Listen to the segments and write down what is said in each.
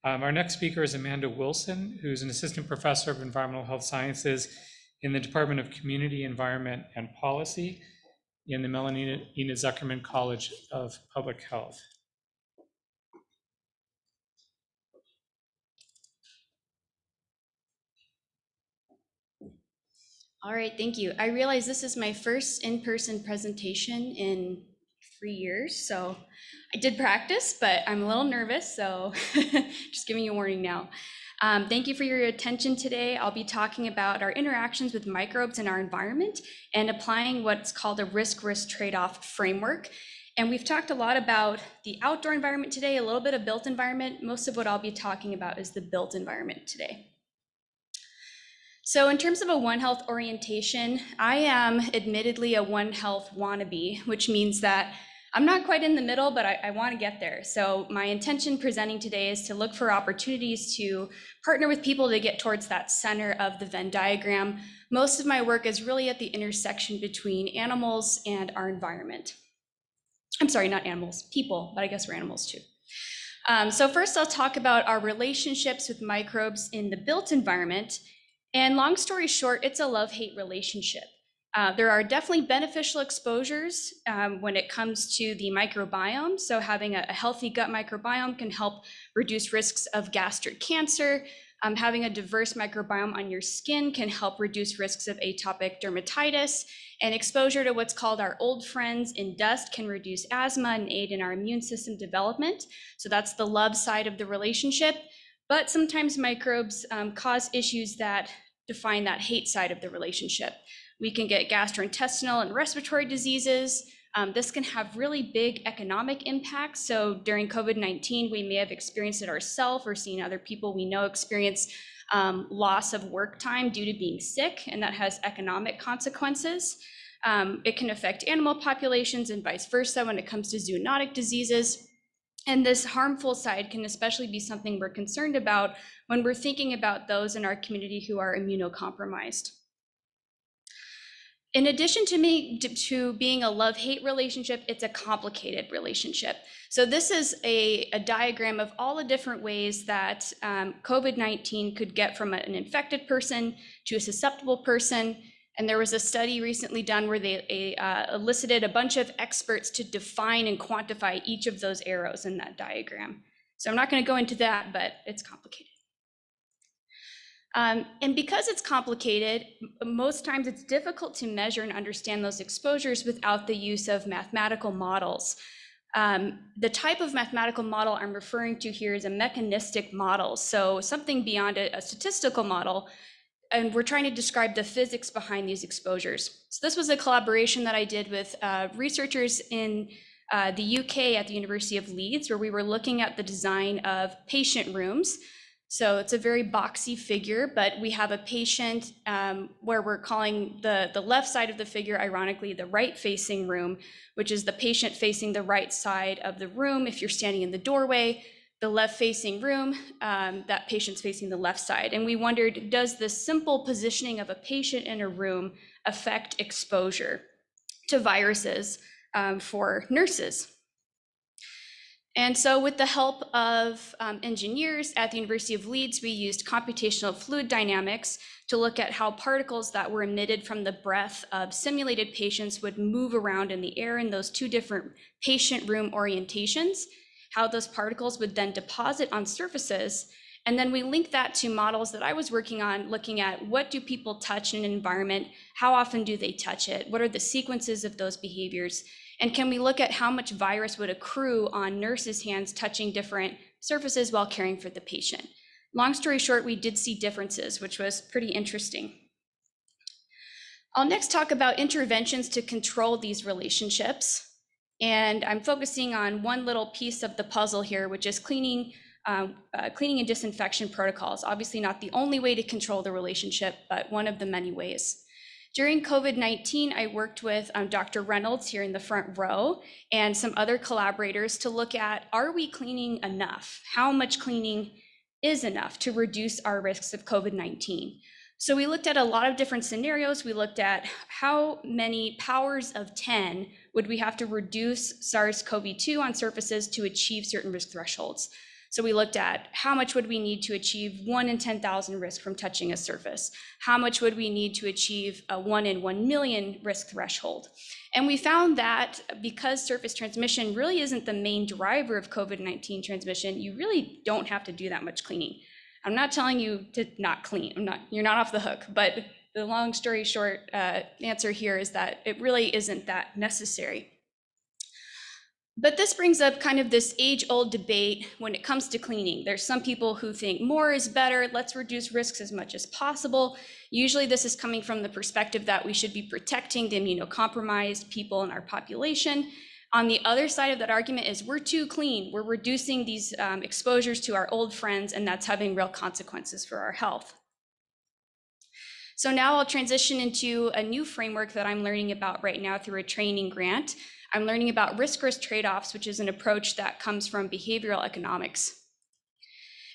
Our next speaker is Amanda Wilson, who's an assistant professor of environmental health sciences in the Department of Community, Environment, and Policy in the Melanie Zuckerman College of Public Health. All right, thank you. I realize this is my first in-person presentation in 3 years, so I did practice, but I'm a little nervous, so just giving you a warning now. Thank you for your attention today. I'll be talking about our interactions with microbes in our environment and applying what's called a risk-risk trade-off framework. And we've talked a lot about the outdoor environment today, a little bit of built environment. Most of what I'll be talking about is the built environment today. So in terms of a One Health orientation, I am admittedly a One Health wannabe, which means that I'm not quite in the middle, but I want to get there. So my intention presenting today is to look for opportunities to partner with people to get towards that center of the Venn diagram. Most of my work is really at the intersection between animals and our environment. I'm sorry, not animals, people, but I guess we're animals too. So first I'll talk about our relationships with microbes in the built environment. And long story short, it's a love-hate relationship. There are definitely beneficial exposures when it comes to the microbiome. So having a healthy gut microbiome can help reduce risks of gastric cancer. Having a diverse microbiome on your skin can help reduce risks of atopic dermatitis. And exposure to what's called our old friends in dust can reduce asthma and aid in our immune system development. So that's the love side of the relationship. But sometimes microbes cause issues that define that hate side of the relationship. We can get gastrointestinal and respiratory diseases. This can have really big economic impacts. So during COVID-19, we may have experienced it ourselves or seen other people we know experience loss of work time due to being sick, and that has economic consequences. It can affect animal populations and vice versa when it comes to zoonotic diseases. And this harmful side can especially be something we're concerned about when we're thinking about those in our community who are immunocompromised. In addition to being a love-hate relationship, it's a complicated relationship. So this is a diagram of all the different ways that COVID-19 could get from an infected person to a susceptible person. And there was a study recently done where they elicited a bunch of experts to define and quantify each of those arrows in that diagram. So I'm not going to go into that, but it's complicated. And because it's complicated, most times it's difficult to measure and understand those exposures without the use of mathematical models. The type of mathematical model I'm referring to here is a mechanistic model, so something beyond a statistical model. And we're trying to describe the physics behind these exposures. So this was a collaboration that I did with researchers in the UK at the University of Leeds, where we were looking at the design of patient rooms. So it's a very boxy figure, but we have a patient where we're calling the left side of the figure, ironically, the right-facing room, which is the patient facing the right side of the room if you're standing in the doorway. The left-facing room, that patient's facing the left side. And we wondered, does the simple positioning of a patient in a room affect exposure to viruses for nurses? And so with the help of engineers at the University of Leeds, we used computational fluid dynamics to look at how particles that were emitted from the breath of simulated patients would move around in the air in those two different patient room orientations, how those particles would then deposit on surfaces. And then we linked that to models that I was working on, looking at what do people touch in an environment, how often do they touch it, what are the sequences of those behaviors, and can we look at how much virus would accrue on nurses' hands touching different surfaces while caring for the patient. Long story short, we did see differences, which was pretty interesting. I'll next talk about interventions to control these relationships. And I'm focusing on one little piece of the puzzle here, which is cleaning and disinfection protocols. Obviously not the only way to control the relationship, but one of the many ways. During COVID-19, I worked with Dr. Reynolds here in the front row and some other collaborators to look at, are we cleaning enough? How much cleaning is enough to reduce our risks of COVID-19? So we looked at a lot of different scenarios. We looked at how many powers of 10 would we have to reduce SARS-CoV-2 on surfaces to achieve certain risk thresholds. So we looked at how much would we need to achieve 1 in 10,000 risk from touching a surface? How much would we need to achieve a 1 in 1 million risk threshold? And we found that because surface transmission really isn't the main driver of COVID-19 transmission, you really don't have to do that much cleaning. I'm not telling you to not clean. You're not off the hook, but the long story short answer here is that it really isn't that necessary. But this brings up kind of this age-old debate when it comes to cleaning. There's some people who think more is better, let's reduce risks as much as possible. Usually this is coming from the perspective that we should be protecting the immunocompromised people in our population. On the other side of that argument is we're too clean, we're reducing these exposures to our old friends, and that's having real consequences for our health. So now I'll transition into a new framework that I'm learning about right now through a training grant. I'm learning about RiskRisk Tradeoffs, which is an approach that comes from behavioral economics.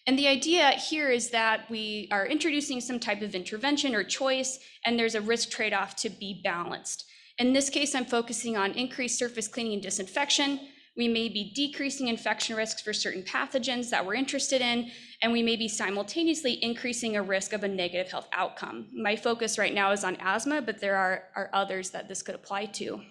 And the idea here is that we are introducing some type of intervention or choice, and there's a risk trade-off to be balanced. In this case, I'm focusing on increased surface cleaning and disinfection. We may be decreasing infection risks for certain pathogens that we're interested in, and we may be simultaneously increasing a risk of a negative health outcome. My focus right now is on asthma, but there are others that this could apply to.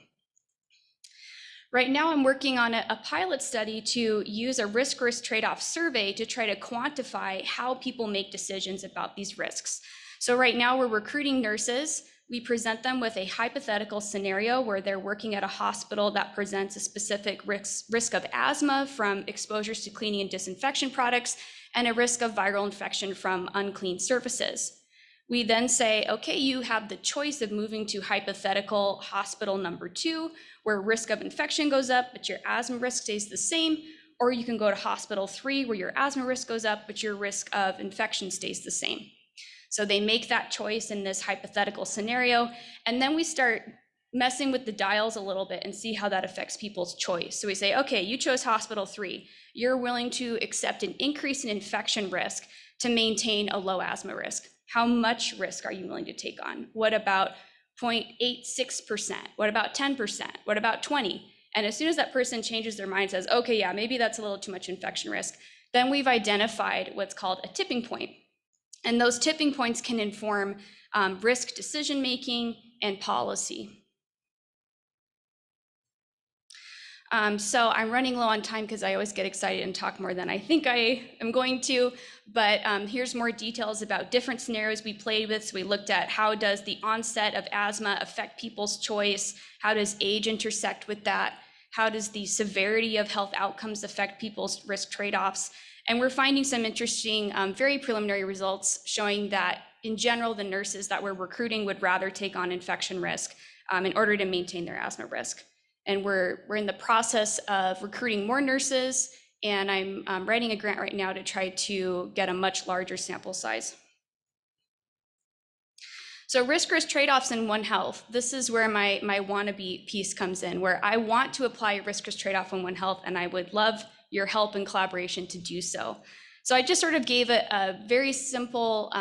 Right now, I'm working on a pilot study to use a risk-risk trade-off survey to try to quantify how people make decisions about these risks. So right now, we're recruiting nurses. We present them with a hypothetical scenario where they're working at a hospital that presents a specific risk of asthma from exposures to cleaning and disinfection products and a risk of viral infection from unclean surfaces. We then say, okay, you have the choice of moving to hypothetical hospital number 2, where risk of infection goes up, but your asthma risk stays the same, or you can go to hospital 3, where your asthma risk goes up, but your risk of infection stays the same. So they make that choice in this hypothetical scenario, and then we start messing with the dials a little bit and see how that affects people's choice. So we say, okay, you chose hospital 3. You're willing to accept an increase in infection risk to maintain a low asthma risk. How much risk are you willing to take on? What about 0.86%? What about 10%? What about 20%? And as soon as that person changes their mind, says, okay, yeah, maybe that's a little too much infection risk, then we've identified what's called a tipping point. And those tipping points can inform risk decision-making and policy. So I'm running low on time because I always get excited and talk more than I think I am going to, but here's more details about different scenarios we played with. So we looked at how does the onset of asthma affect people's choice? How does age intersect with that? How does the severity of health outcomes affect people's risk trade-offs? And we're finding some interesting, very preliminary results showing that in general, the nurses that we're recruiting would rather take on infection risk in order to maintain their asthma risk. And we're in the process of recruiting more nurses, and I'm writing a grant right now to try to get a much larger sample size. So risk-risk trade-offs in One Health. This is where my wannabe piece comes in, where I want to apply a risk-risk trade-off in One Health, and I would love your help and collaboration to do so. So I just sort of gave it a very simple,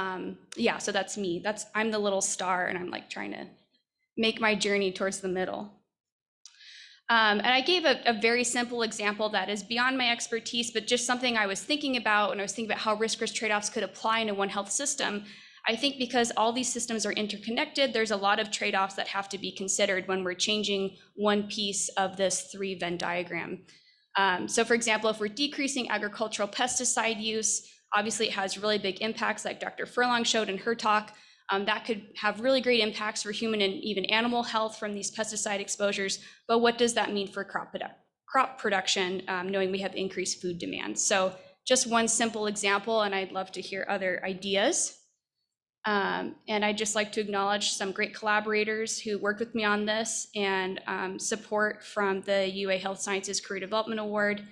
so that's me. I'm the little star, and I'm like trying to make my journey towards the middle. And I gave a very simple example that is beyond my expertise, but just something I was thinking about when I was thinking about how risk-risk trade-offs could apply in a One Health system. I think because all these systems are interconnected, there's a lot of trade-offs that have to be considered when we're changing one piece of this 3 Venn diagram. So for example, if we're decreasing agricultural pesticide use, obviously it has really big impacts like Dr. Furlong showed in her talk. That could have really great impacts for human and even animal health from these pesticide exposures. But what does that mean for crop production, knowing we have increased food demand? So just one simple example, and I'd love to hear other ideas. And I'd just like to acknowledge some great collaborators who worked with me on this, and support from the UA Health Sciences Career Development Award.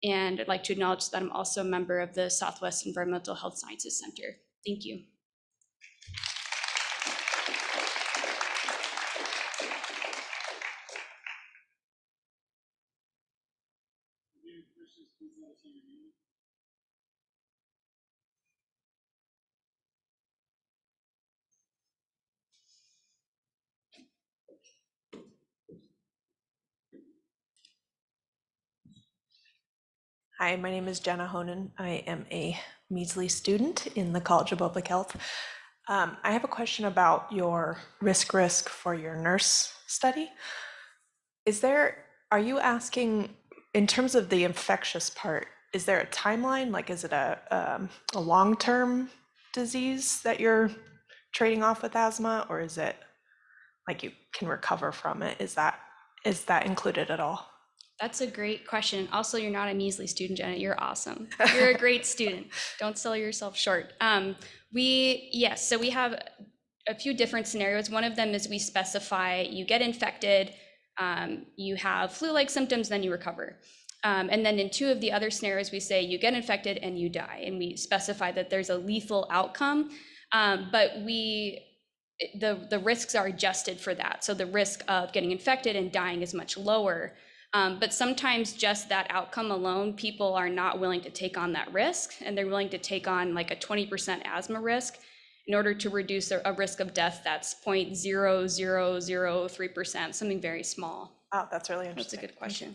And I'd like to acknowledge that I'm also a member of the Southwest Environmental Health Sciences Center. Thank you. Hi, my name is Jenna Honan. I am a measly student in the College of Public Health. I have a question about your risk for your nurse study. Are you asking, in terms of the infectious part, is there a timeline? Like, is it a long-term disease that you're trading off with asthma, or is it like you can recover from it? Is that included at all? That's a great question. Also, you're not a measly student, Janet. You're awesome. You're a great student. Don't sell yourself short. Yes, so we have a few different scenarios. One of them is we specify you get infected, you have flu-like symptoms, then you recover. And then in two of the other scenarios, we say you get infected and you die, and we specify that there's a lethal outcome, but the risks are adjusted for that. So the risk of getting infected and dying is much lower. But sometimes just that outcome alone, people are not willing to take on that risk, and they're willing to take on like a 20% asthma risk in order to reduce a risk of death that's 0.0003%, something very small. Oh, that's really interesting. That's a good question.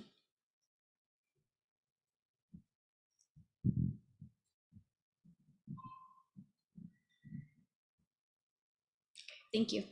Thank you.